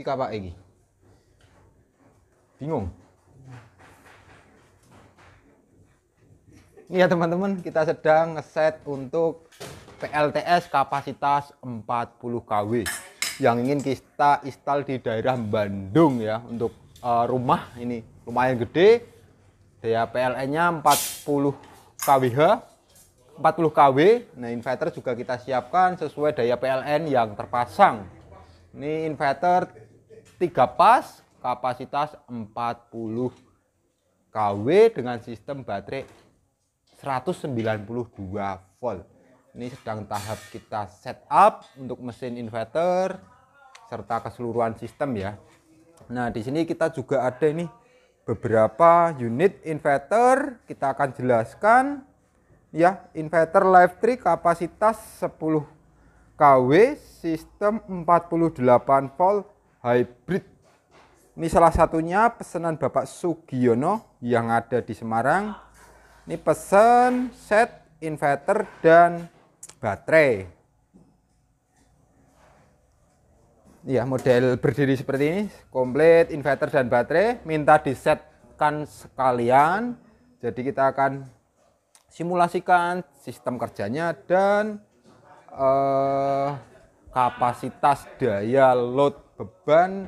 Iki kapak iki. Bingung. Ini ya teman-teman, kita sedang ngeset untuk PLTS kapasitas 40 kW yang ingin kita install di daerah Bandung ya, untuk rumah ini lumayan gede, daya PLN-nya 40 kWh, 40 kW. Nah, inverter juga kita siapkan sesuai daya PLN yang terpasang. Ini inverter 3 pas kapasitas 40 kW dengan sistem baterai 192 volt. Ini sedang tahap kita setup untuk mesin inverter serta keseluruhan sistem ya. Nah, di sini kita juga ada ini beberapa unit inverter, kita akan jelaskan ya. Inverter Live3 kapasitas 10 kW, sistem 48 volt hybrid. Ini salah satunya pesanan Bapak Sugiono yang ada di Semarang. Ini pesan set inverter dan baterai. Ya, model berdiri seperti ini, komplit inverter dan baterai. Minta disetkan sekalian. Jadi kita akan simulasikan sistem kerjanya dan kapasitas daya load beban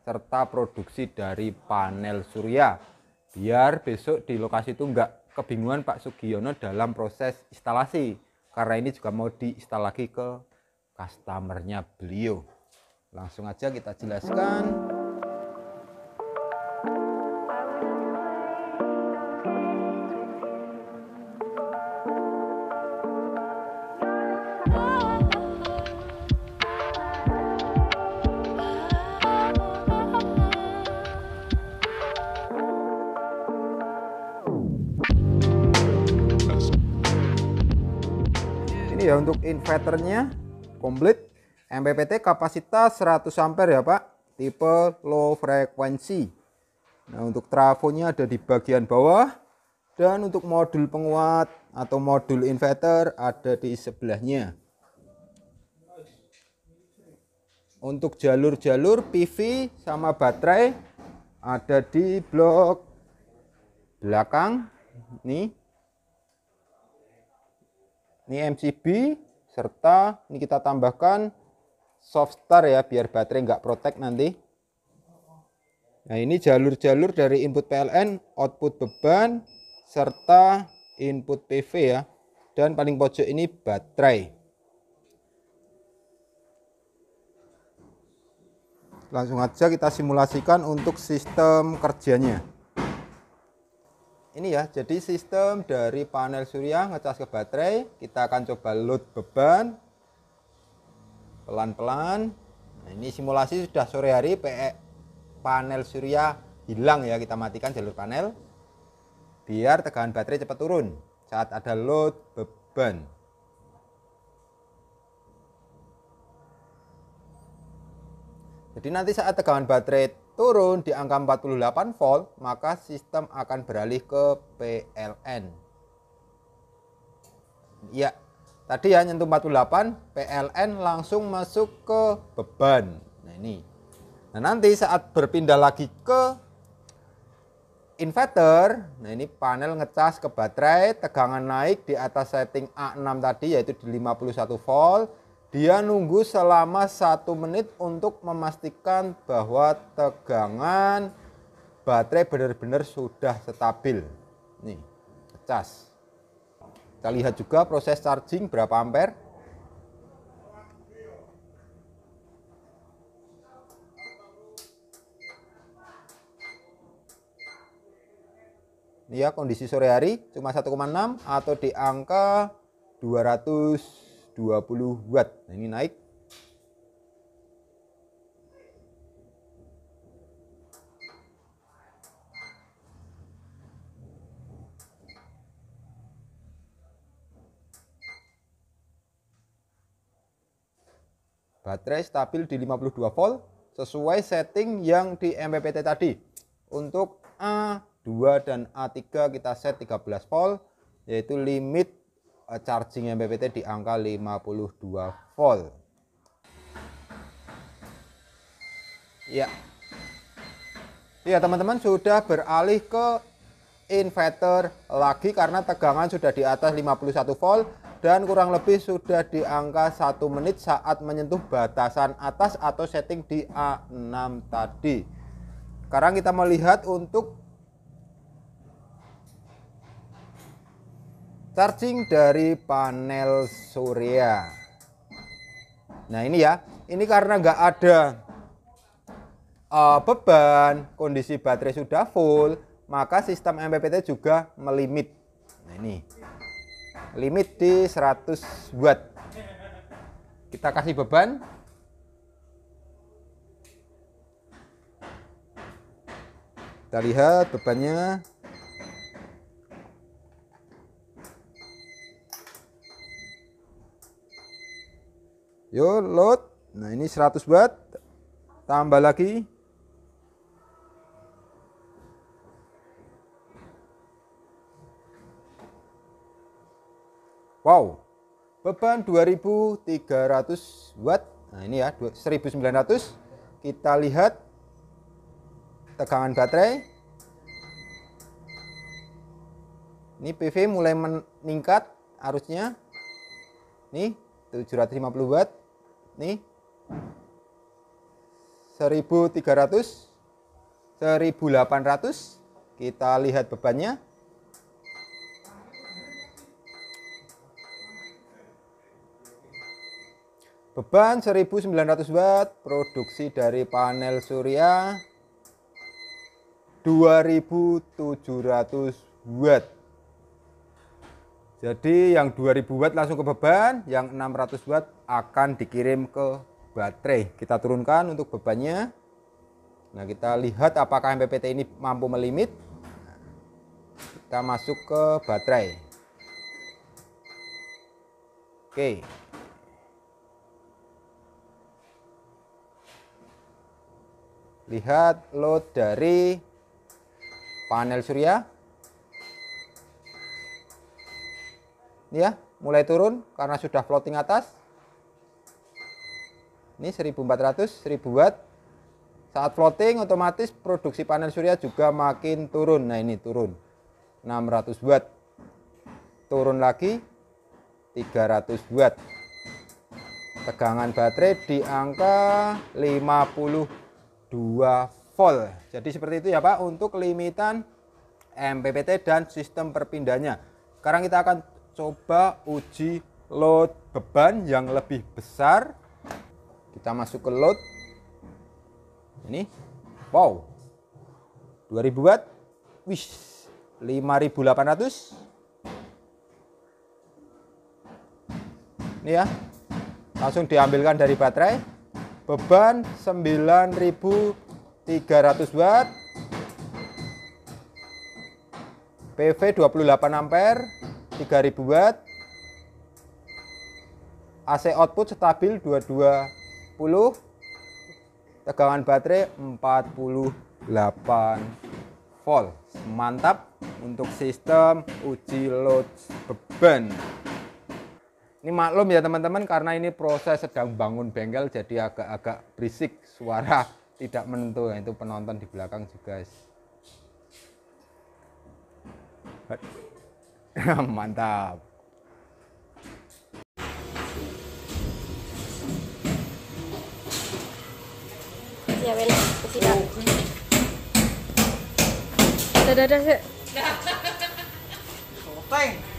serta produksi dari panel surya. Biar besok di lokasi itu enggak kebingungan Pak Sugiono dalam proses instalasi, karena ini juga mau diinstal lagi ke customernya beliau. Langsung aja kita jelaskan. Ini ya untuk inverternya komplit, MPPT kapasitas 100 ampere ya Pak, tipe low frekuensi. Nah, untuk trafonya ada di bagian bawah, dan untuk modul penguat atau modul inverter ada di sebelahnya. Untuk jalur-jalur PV sama baterai ada di blok belakang nih. Ini MCB, serta ini kita tambahkan soft start ya, biar baterai nggak protek nanti. Nah, ini jalur-jalur dari input PLN, output beban, serta input PV ya. Dan paling pojok ini baterai. Langsung aja kita simulasikan untuk sistem kerjanya. Ini ya, jadi sistem dari panel surya ngecas ke baterai. Kita akan coba load beban pelan-pelan. Nah, ini simulasi sudah sore hari, panel surya hilang ya, kita matikan jalur panel biar tegangan baterai cepat turun saat ada load beban. Jadi nanti saat tegangan baterai turun di angka 48 volt, maka sistem akan beralih ke PLN. Ya, tadi ya nyentuh 48, PLN langsung masuk ke beban. Nah, ini. Nah, nanti saat berpindah lagi ke inverter, nah ini panel ngecas ke baterai, tegangan naik di atas setting A6 tadi yaitu di 51 volt. Dia nunggu selama 1 menit untuk memastikan bahwa tegangan baterai benar-benar sudah stabil. Nih, ngecas. Kita lihat juga proses charging berapa ampere. Ini ya kondisi sore hari cuma 1,6 atau di angka 220 watt. Nah, ini naik. Baterai stabil di 52 volt sesuai setting yang di MPPT tadi. Untuk A2 dan A3 kita set 13 volt, yaitu limit charging MPPT di angka 52 volt. Ya. Ya teman-teman, sudah beralih ke inverter lagi karena tegangan sudah di atas 51 volt dan kurang lebih sudah di angka 1 menit saat menyentuh batasan atas atau setting di A6 tadi. Sekarang kita melihat untuk charging dari panel surya. Nah ini ya, ini karena nggak ada beban, kondisi baterai sudah full, maka sistem MPPT juga melimit. Nah ini limit di 100 watt. Kita kasih beban. Kita lihat bebannya. Yo load. Nah ini 100 watt. Tambah lagi. Wow, beban 2300 watt. Nah ini ya 1900. Kita lihat tegangan baterai. Ini PV mulai meningkat arusnya. Nih 750 watt. Nih 1300, 1800. Kita lihat bebannya. Beban 1900 watt, produksi dari panel surya 2700 watt. Jadi yang 2000 watt langsung ke beban, yang 600 watt akan dikirim ke baterai. Kita turunkan untuk bebannya. Nah, kita lihat apakah MPPT ini mampu melimit. Kita masuk ke baterai. Oke. Lihat load dari panel surya. Ini ya, mulai turun karena sudah floating atas. Ini 1400, 1000 watt. Saat floating otomatis produksi panel surya juga makin turun. Nah, ini turun 600 watt. Turun lagi 300 watt. Tegangan baterai di angka 52 volt. Jadi seperti itu ya Pak untuk limitan MPPT dan sistem perpindahannya. Sekarang kita akan coba uji load beban yang lebih besar. Kita masuk ke load. Ini. Wow. 2000 watt. Wih, 5800. Ini ya. Langsung diambilkan dari baterai. Beban 9300 watt. PV 28 ampere, 3000 watt. AC output stabil 220. Tegangan baterai 48 volt. Mantap untuk sistem uji load beban. Ini maklum ya teman-teman, karena ini proses sedang bangun bengkel jadi agak-agak berisik, suara tidak menentu. Itu penonton di belakang juga. Mantap. Ya benar, tidak. Dadah. Soteng.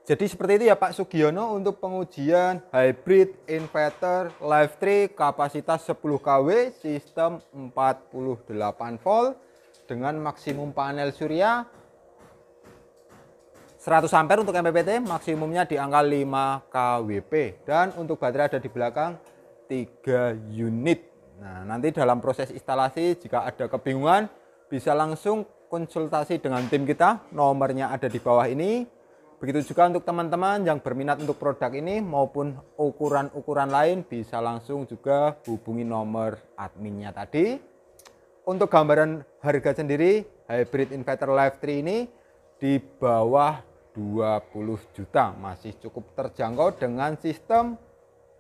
Jadi seperti itu ya Pak Sugiono untuk pengujian hybrid inverter Live 3 kapasitas 10 kW sistem 48 volt dengan maksimum panel surya 100 ampere untuk MPPT, maksimumnya di angka 5 kWp dan untuk baterai ada di belakang 3 unit. Nah, nanti dalam proses instalasi jika ada kebingungan bisa langsung konsultasi dengan tim kita, nomornya ada di bawah ini. Begitu juga untuk teman-teman yang berminat untuk produk ini maupun ukuran-ukuran lain bisa langsung juga hubungi nomor adminnya tadi. Untuk gambaran harga sendiri hybrid inverter Live 3 ini di bawah 20 juta, masih cukup terjangkau dengan sistem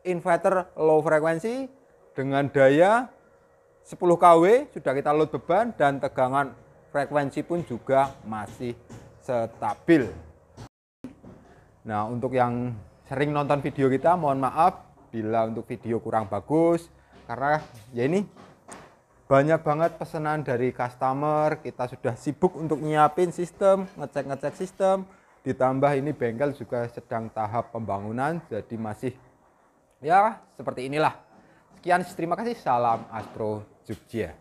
inverter low frekuensi dengan daya 10 kW sudah kita load beban dan tegangan frekuensi pun juga masih stabil. Nah, untuk yang sering nonton video kita, mohon maaf bila untuk video kurang bagus karena ya ini banyak banget pesanan dari customer, kita sudah sibuk untuk nyiapin sistem, ngecek sistem, ditambah ini bengkel juga sedang tahap pembangunan, jadi masih ya seperti inilah. Sekian, terima kasih, salam Astro Jogja.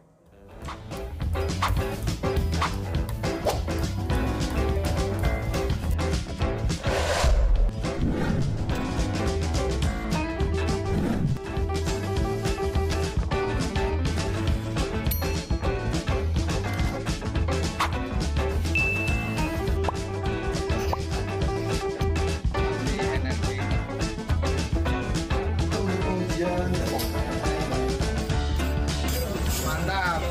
Mantap.